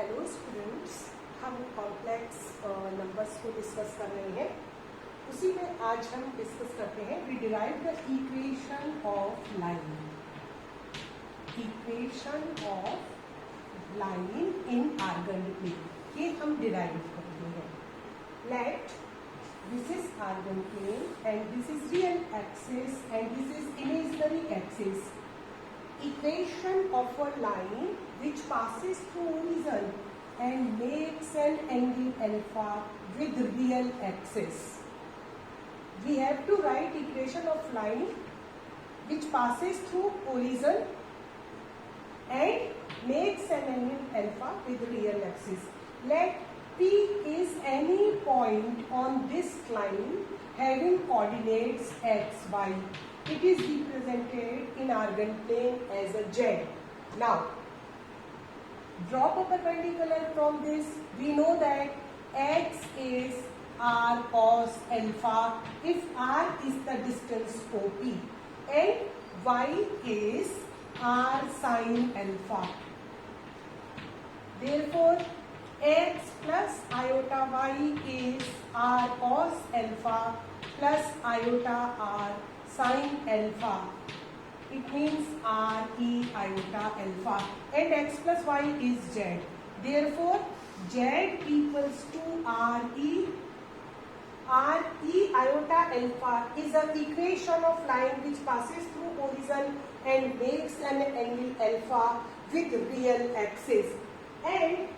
Hello students, हम complex numbers को discuss कर रहे हैं। उसी में आज हम डिस्कस करते हैं we derive the equation of line. Equation of line in Argand plane, ये हम डिराइव करते हैं। Let this is Argand plane and this is real axis and this is imaginary axis. Equation of a line which passes through horizon and makes an angle alpha with real axis. We have to write equation of line which passes through horizon and makes an angle alpha with real axis. Let P is any point on this line having coordinates x, y. It is represented in argand plane as a Z. Now, drop a perpendicular from this. We know that x is r cos alpha if r is the distance OP and y is r sin alpha. Therefore, x plus iota y is r cos alpha plus iota r sin alpha. It means r e iota alpha and x plus y is z. Therefore, z equals to r e iota alpha is an equation of line which passes through horizon and makes an angle alpha with real axis. And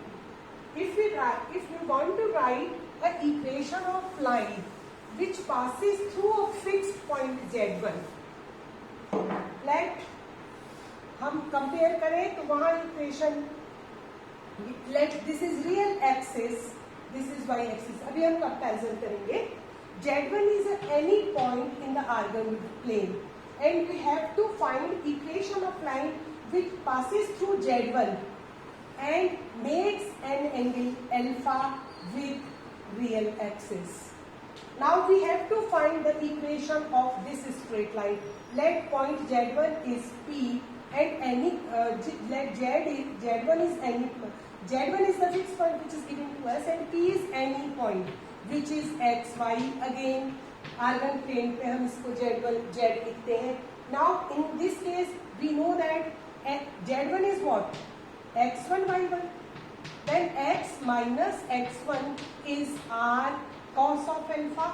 if we want to write an equation of line which passes through a fixed point Z1, let हम compare करें तो वहां equation, let this is real axis, this is Y axis. अभी हम comparison करेंगे। Z1 is any point in the argand plane and we have to find equation of line which passes through Z1 and makes an angle alpha with real axis. Now we have to find the equation of this straight line. Let point Z1 is P and any let Z1 is any, Z1 is the fixed point which is given to us and P is any point which is x, y. Again argand plane पे हम इसको Z1 Z लिखते हैं. Now in this case we know that Z1 is what? x1 y1. Then x minus x1 is r cos of alpha,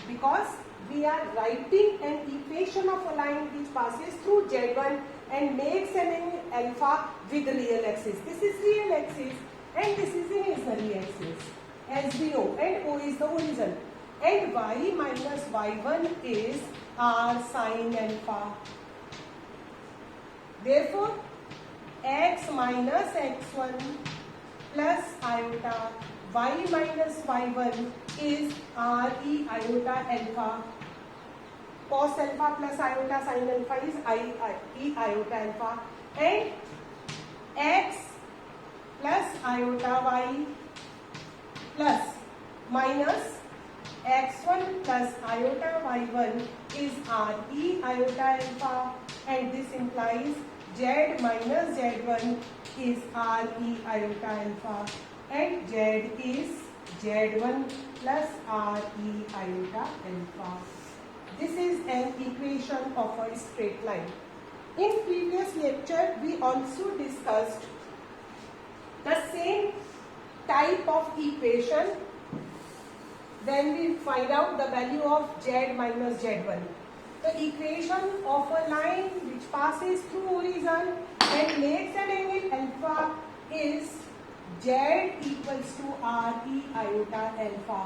because we are writing an equation of a line which passes through Z1 and makes an angle alpha with real axis. This is real axis and this is imaginary axis as we know, and O is the horizon, and y minus y1 is r sin alpha. Therefore, x minus x1 plus iota y minus y1 is r e iota alpha. Cos alpha plus iota sin alpha is e iota alpha, and x plus iota y plus minus x1 plus iota y1 is r e iota alpha, and this implies z minus z1 is r e iota alpha and z is z1 plus r e iota alpha. This is an equation of a straight line. In previous lecture we also discussed the same type of equation when we find out the value of z minus z1. The equation of a line which passes through horizon and makes an angle alpha is z equals to r e iota alpha,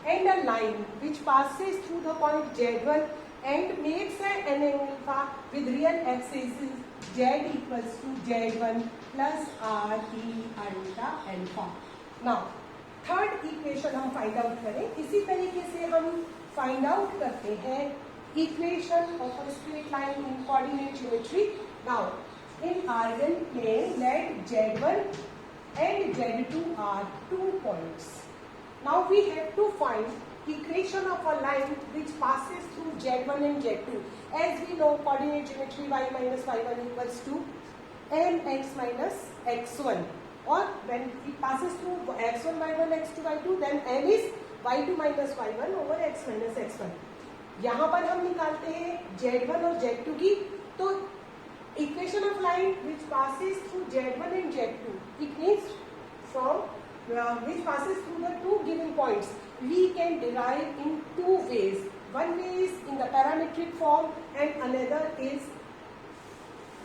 and a line which passes through the point Z1 and makes an angle alpha with real axis is z equals to z1 plus r e iota alpha. Now third equation हम find out करें। इसी तरीके से हम find out करते हैं equation of a straight line in coordinate geometry. Now in Argand plane let Z1 and Z2 are 2 points. Now we have to find equation of a line which passes through Z1 and Z2. As we know, coordinate geometry y minus y1 equals to mx minus x1. or when it passes through x1, y1, x2, y2, then m is y2 minus y1 over x minus x1. यहाँ पर हम निकालते हैं z1 और z2 की, तो equation of line which passes through z1 and z2, it means from which passes through the two given points, we can derive in two ways. One way is in the parametric form and another is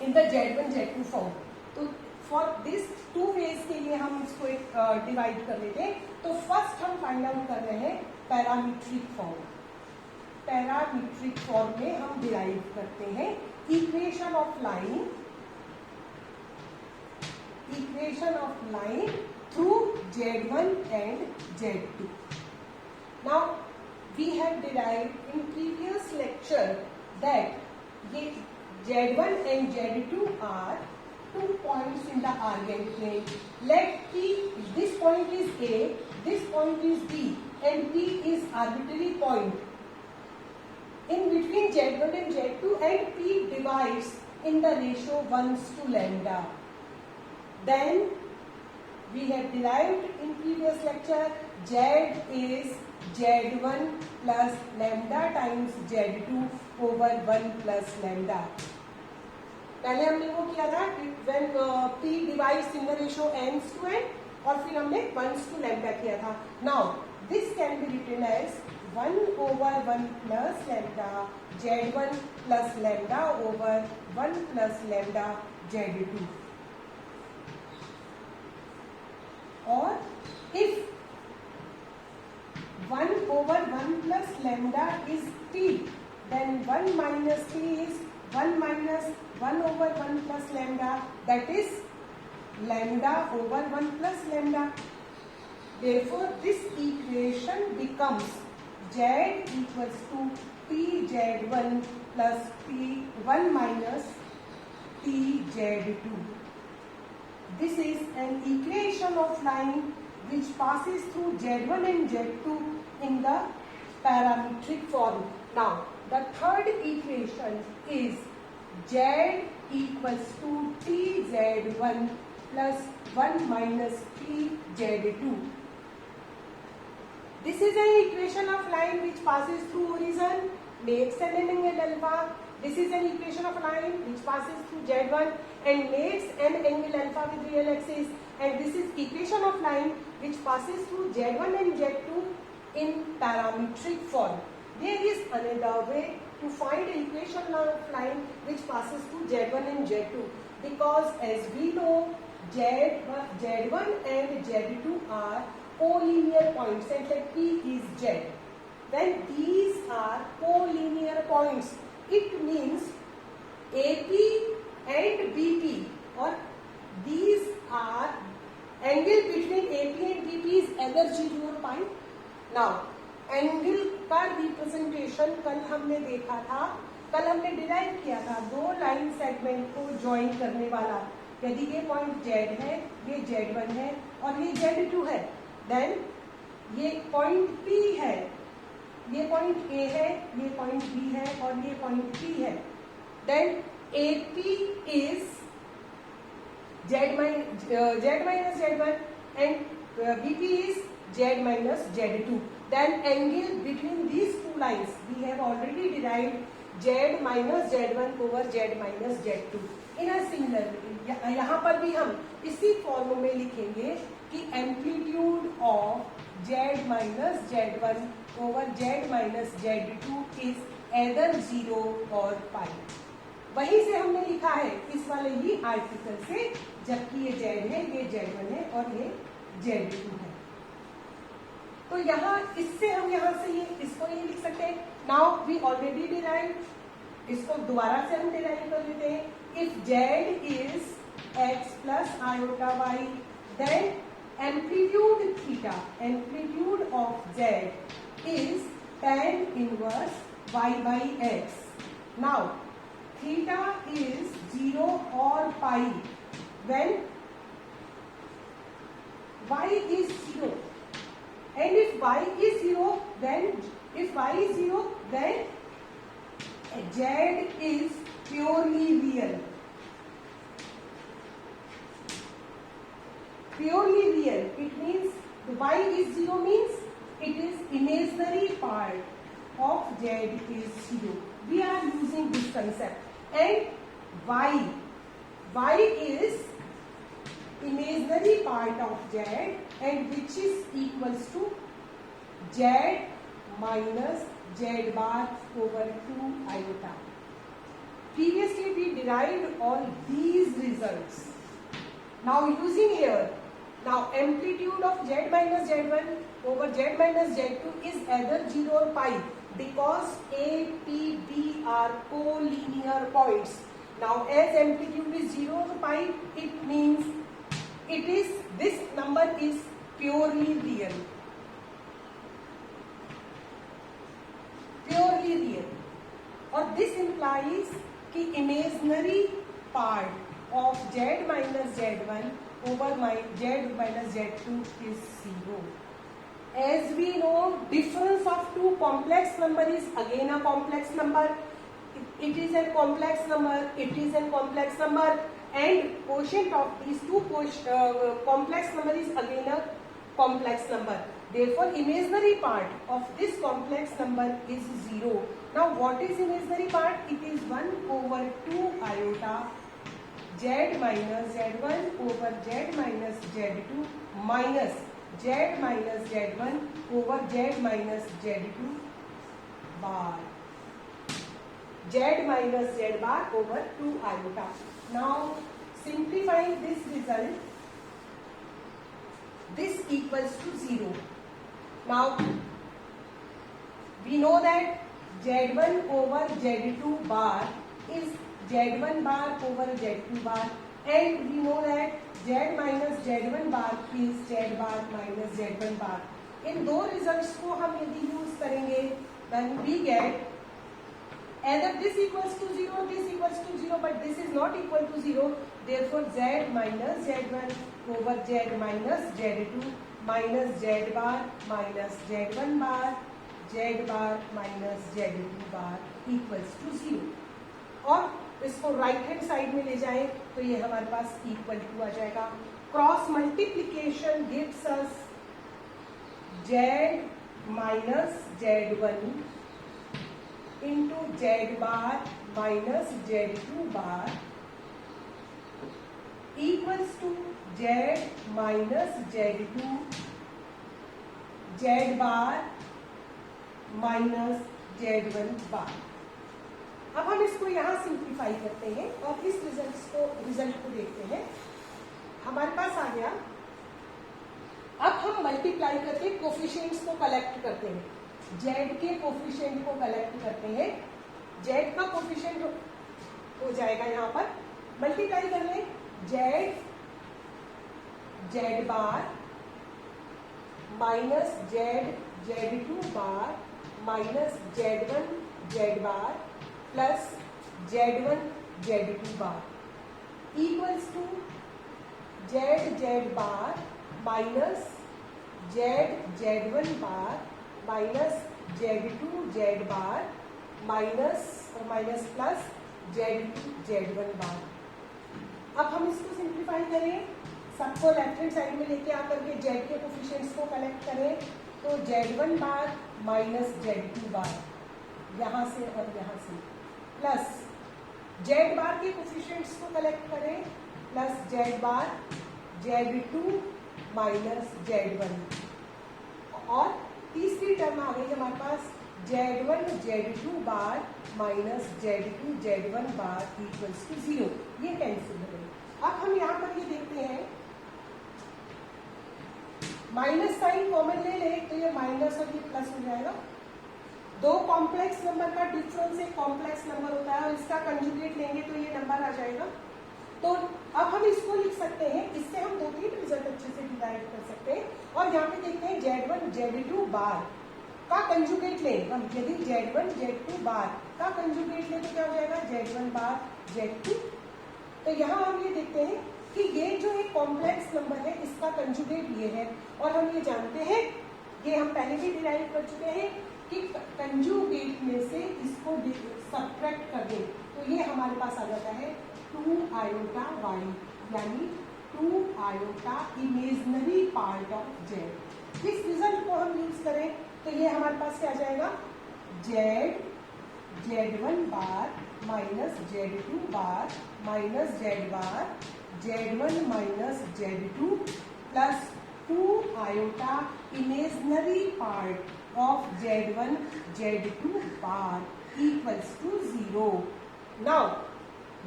in the z1 z2 form. तो for this two ways के लिए हम इसको एक divide कर लेते हैं. तो फर्स्ट हम फाइंड आउट कर रहे हैं पैरामीट्रिक फॉर्म. पैरामीट्रिक फॉर्म में हम डिराइव करते हैं equation of line through z1 and z2. Now we have derived in previous lecture that ये z1 and z2 are 2 points in the Argand plane. Let P, this point is A, this point is B, and P is arbitrary point in between z1 and z2, and P divides in the ratio 1:λ. Then we have derived in previous lecture Z is z1 plus lambda times z2 over 1 plus lambda. पहले हमने वो किया था when P divides in the ratio n to n, और फिर हमने 1:λ किया था. Now this can be written as 1 over 1 plus lambda z1 plus lambda over 1 plus lambda z2. Or if 1 over 1 plus lambda is T, then 1 minus T is 1 minus 1 over 1 plus lambda, that is lambda over 1 plus lambda. Therefore this equation becomes Z equals to TZ1 plus T1 minus TZ2. This is an equation of line which passes through Z1 and Z2 in the parametric form. Now the third equation is Z equals to TZ1 plus 1 minus TZ2. This is an equation of line which passes through horizon, makes an angle alpha. This is an equation of line which passes through Z1 and makes an angle alpha with real axis. And this is equation of line which passes through Z1 and Z2 in parametric form. There is another way to find the equation of line which passes through Z1 and Z2, because as we know Z1 and Z2 are collinear points, and like P is Z. When these are collinear points, it means AP and BP, or these are angle between AP and BP is either 0 or pi. Now angle का representation कल हमने देखा था, कल हमने derive किया था दो लाइन सेगमेंट को ज्वाइन करने वाला. यदि ये पॉइंट Z है, ये Z1 है और ये Z2 है, देन ये पॉइंट P है, ये पॉइंट A है, ये पॉइंट B है और ये पॉइंट P है. Then AP is Z minus Z1 and BP is Z minus Z2. Then angle between these two lines we have already derived Z minus Z1 over Z minus Z2. In a similar way, यहाँ पर भी हम इसी form में लिखेंगे कि amplitude of Z minus Z1 over Z minus Z2 is either 0 or pi. वहीं से हमने लिखा है इस वाले ही आर्टिकल से, जबकि ये Z है, ये Z1 है और ये Z2 है. तो यहाँ इससे हम यहाँ से ये इसको ये लिख सकते हैं. नाउ वी ऑलरेडी डिराइव, इसको दोबारा से हम डिराइव कर लेते हैं. If Z is x plus iota y, then amplitude theta, amplitude of Z is tan inverse y by x. Now theta is 0 और pi when y is 0. And if y is 0, then Z is purely real. purely real, it means y is 0 means it is imaginary part of z is 0. We are using this concept. And y is imaginary part of z and which is equals to z minus z bar over 2 iota. Previously we derived all these results. Now using here, now amplitude of z minus z1 over z minus z2 is either 0 or pi because A, P, B are collinear points. Now as amplitude is 0 or pi, it means this number is purely real. Purely real. Or this implies कि imaginary part of z minus z1 over my z minus z2 is 0. As we know, difference of two complex number is again a complex number. It is a complex number. It is a complex number, and quotient of these two complex number is again a complex number. Therefore, imaginary part of this complex number is 0. Now, what is imaginary part? It is 1 over 2 iota z minus z1 over z minus z2 minus z minus z1 over z minus z2 bar. Z minus z bar over 2 iota. Now, simplifying this result, this equals to 0. Now, we know that z1 over z2 bar is z1 bar over z2 bar, and we know that z minus z1 bar is z bar minus z1 bar. इन दो results को हम यदि use करेंगे, then we get either this equals to 0, this equals to 0, but this is not equal to 0. Therefore, z minus z1 over z minus z2 minus z bar minus z1 bar z bar minus z2 bar equals to 0. और इसको right hand side में ले जाएं तो ये हमारे पास equal to आ जाएगा. Cross multiplication gives us z minus z1 into z bar minus z2 bar equals to z minus z2 z bar minus z1 bar. अब हम इसको यहाँ सिंप्लीफाई करते हैं और इस रिजल्ट को देखते हैं. हमारे पास आ गया. अब हम मल्टीप्लाई करके कोफिशिएंट्स को कलेक्ट करते हैं. z के कोफिशिएंट को कलेक्ट करते हैं. z का कोफिशिएंट हो जाएगा यहाँ पर. मल्टीप्लाई कर लें z bar minus z2 bar minus z1 z bar plus z1 z2 bar equals to z bar minus z1 bar minus z2 z bar minus plus z2 z1 bar. अब हम इसको simplify करें. सबको left hand side में लेके आकर के z के कोफिशिएंट्स को कलेक्ट करें तो z1 बार माइनस z2 बार यहाँ से और यहाँ से प्लस z बार के कोफिशिएंट्स को कलेक्ट करें प्लस z बार z2 माइनस z1 और तीसरी टर्म आ गई हमारे पास z1 z2 bar minus z2 z1 bar equals to 0. ये कैंसिल हो गई. अब हम यहाँ पर ये देखते हैं माइनस साइन कॉमन ले ले तो ये माइनस और ये प्लस हो जाएगा. दो कॉम्प्लेक्स नंबर का डिफरेंस एक कॉम्प्लेक्स नंबर होता है और इसका कंजुगेट लेंगे तो ये नंबर आ जाएगा. तो अब हम इसको लिख सकते हैं. इससे हम दो तीन रिजल्ट अच्छे से डिराइव कर सकते हैं. और यहाँ पे देखते हैं z1 z2 बार का कंजुगेट लें. हम यदि z1 z2 बार का कंजुगेट लें तो क्या हो जाएगा z1 बार z2. तो यहाँ हम ये देखते हैं कि ये जो एक कॉम्प्लेक्स नंबर है इसका कंजुगेट ये है. और हम ये जानते हैं, ये हम पहले भी डिराइव कर चुके हैं कि कंजुगेट में से इसको सब्ट्रैक्ट कर दें तो ये हमारे पास आ जाता है 2 iota y यानी 2 iota imaginary part of Z. इस रिजल्ट को हम यूज करें तो ये हमारे पास क्या आ जाएगा, Z1 bar minus Z2 bar minus Z bar Z1 minus Z2 plus 2 iota imaginary part of Z1 Z2 bar equals to 0। Now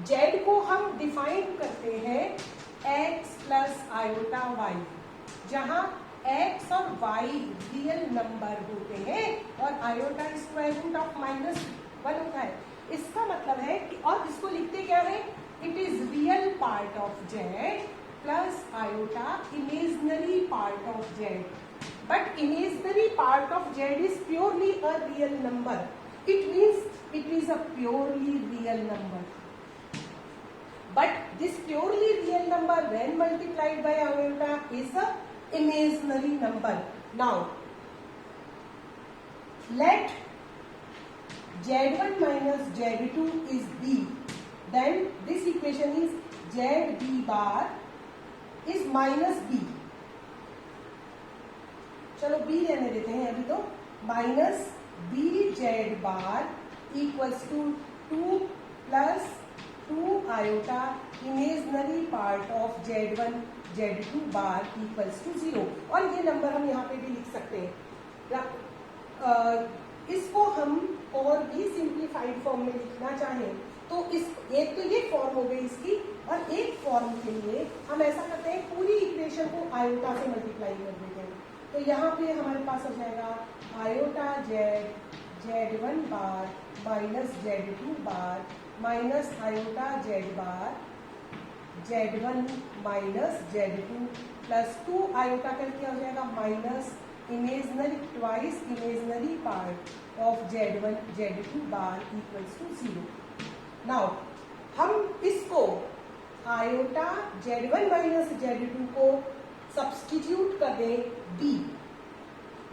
Z को हम डिफाइन करते हैं x प्लस आयोटा y, जहां x और y रियल नंबर होते हैं और iota square root of -1 होता है। इसका मतलब है कि, और इसको लिखते क्या है, it is real part of z plus iota imaginary part of z, but imaginary part of z is purely a real number, it means it is a purely real number, but this purely real number when multiplied by iota is a imaginary number. Now let z1 minus z2 is b, then this equation is zb bar is minus b, चलो b रहने देते हैं अभी तो, minus b z bar equals to 2 plus 2 iota imaginary part of Z1 Z2 bar equals to 0। और ये number हम यहाँ पे भी लिख सकते हैं। इसको हम और भी सिंप्लीफाइड फॉर्म में लिखना चाहें तो एक तो ये फॉर्म हो गई इसकी, और एक फॉर्म के लिए हम ऐसा करते हैं पूरी इक्वेशन को आयोटा से मल्टीप्लाई कर देते हैं। तो यहाँ पे हमारे पास हो जाएगा iota Z1 bar minus Z2 bar minus iota Z bar Z1 minus Z2 plus 2 iota का क्या हो जाएगा, minus imaginary twice imaginary part of Z1 Z2 bar equals to 0। Now हम इसको आयोटा Z1 माइनस Z2 को substitute कर दें b,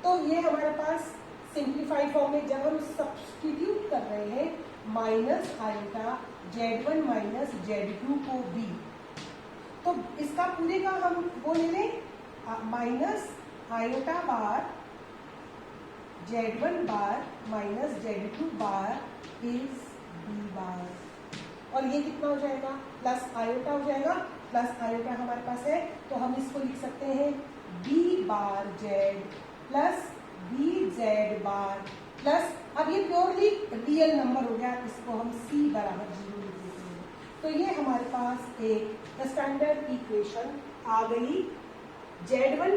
तो ये हमारे पास सिंप्लीफाइड फॉर्म में जब हम सब्सटीट्यूट कर रहे हैं minus iota Z1 minus Z2 को b, तो इसका पूरे का हम वो ले लें, minus iota bar Z1 bar minus Z2 bar is b बार, और ये कितना हो जाएगा, प्लस आयोटा हो जाएगा, प्लस आयोटा हमारे पास है तो हम इसको लिख सकते हैं b बार z plus b z bar plus, अब ये प्योरली रियल नंबर हो गया, इसको हम c बराबर 0 लिख देते हैं। तो ये हमारे पास एक स्टैंडर्ड इक्वेशन आ गई। Z1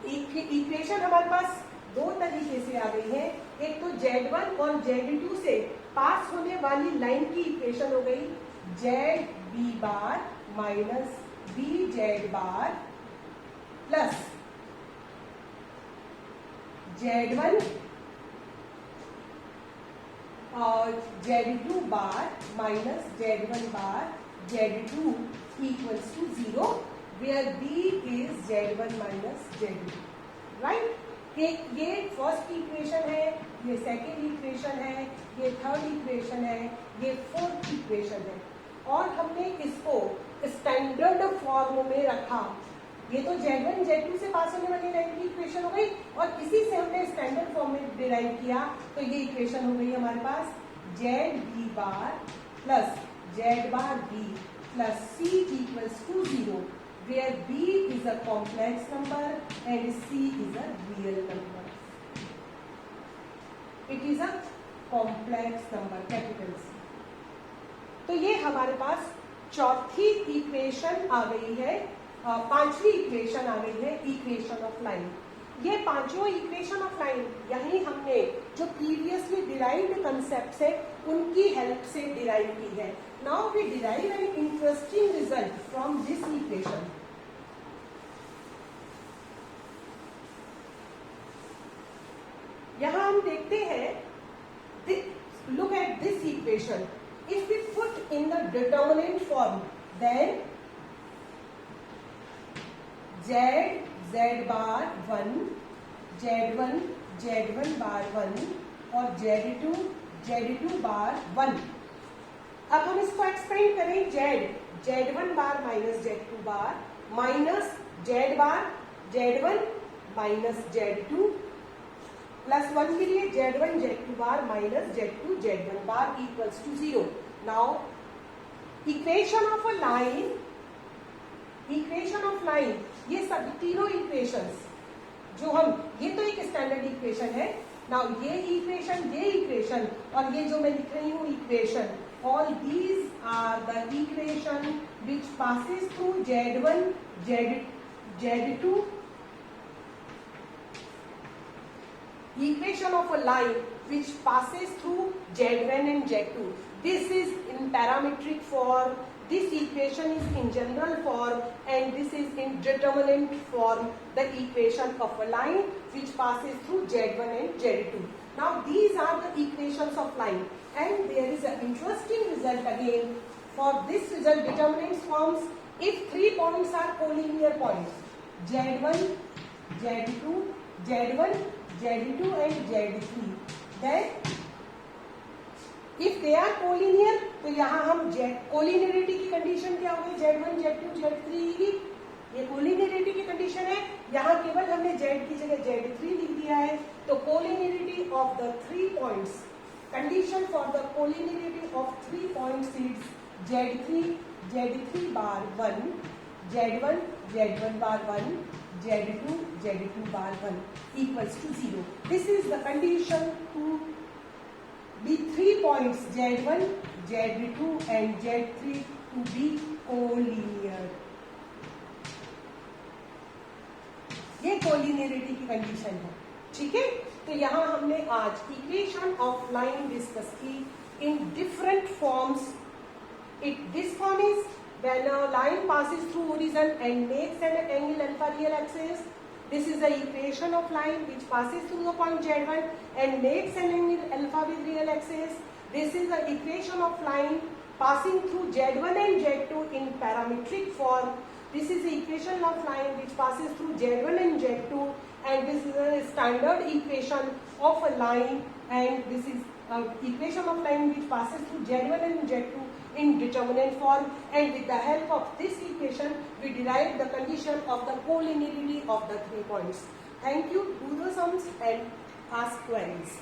इक्वेशन हमारे पास दो तरीके से आ गई है, एक तो Z1 और Z2 से पास होने वाली लाइन की इक्वेशन हो गई ZB bar minus BZ bar plus Z1 और Z2 bar minus Z1 bar Z2 equals to 0 where B is Z1 minus Z2, right. ये फर्स्ट इक्वेशन है, ये सेकेंड इक्वेशन है, ये थर्ड इक्वेशन है, ये फोर्थ इक्वेशन है, और हमने इसको स्टैंडर्ड फॉर्म में रखा। ये तो Z1 Z2 से पास होने वाली लाइन की इक्वेशन हो गई, और इसी से हमने स्टैंडर्ड फॉर्म में डिराइव किया, तो ये इक्वेशन हो गई हमारे पास ZB bar plus Z bar B plus C equals to 0 where B is a complex number and C is a real number. It is a complex number, capital C. तो ये हमारे पास चौथी इक्वेशन आ गई है, पांचवी इक्वेशन आ गई है, equation of line. ये पांचों इक्वेशन ऑफ लाइन यही हमने जो प्रीवियसली डिराइव्ड कंसेप्ट है उनकी हेल्प से डिराइव की है। Now we derive an interesting result from this equation. यहां हम देखते हैं, look at this equation, if we put in the determinant form then Z bar 1, Z1 bar 1 और Z2 बार 1। अब हम इसको एक्सपेंड करें Z1 bar minus Z2 bar minus Z bar Z1 minus Z2 plus 1 के लिए Z1 Z2 bar minus Z2 Z1 bar equals to 0. Now equation of a line, ये सब तीनों इक्वेशंस जो हम, ये तो एक स्टैंडर्ड इक्वेशन है. नाउ ये इक्वेशन और ये जो मैं लिख रही हूँ equation, all these are the equation which passes through Z1 Z2. Equation of a line which passes through Z1 and Z2. This is in parametric form, this equation is in general form, and this is in determinant form, the equation of a line which passes through Z1 and Z2. Now these are the equations of line, and there is an interesting result again. For this result, determinant forms if 3 points are collinear points, Z1, Z2, Z1, Z2 and Z3. Then if they are collinear, तो यहाँ हम collinearity की condition क्या होगी, Z1, Z2, Z3 की. ये collinearity की condition है. यहाँ केवल हमने Z की जगह Z3 लिख दिया है. तो collinearity of the 3 points, condition for the collinearity of 3 points is Z3 bar 1, Z1 bar 1, Z2 bar 1 equals to 0. This is the condition to be 3 points Z1, Z2 and Z3 to be collinear. ये collinearity की condition है. ठीक है, तो यहाँ हमने आज equation of line discuss की in different forms. This form is when a line passes through horizon and makes an angle alpha real axis. This is the equation of line which passes through the point Z1 and makes an angle alpha with real axis. This is the equation of line passing through Z1 and Z2 in parametric form. This is the equation of line which passes through Z1 and Z2, and this is a standard equation of a line, and this is equation of line which passes through Z1 and Z2 in determinant form, and with the help of this equation we derive the condition of the collinearity of the 3 points. Thank you. Do the sums and ask queries.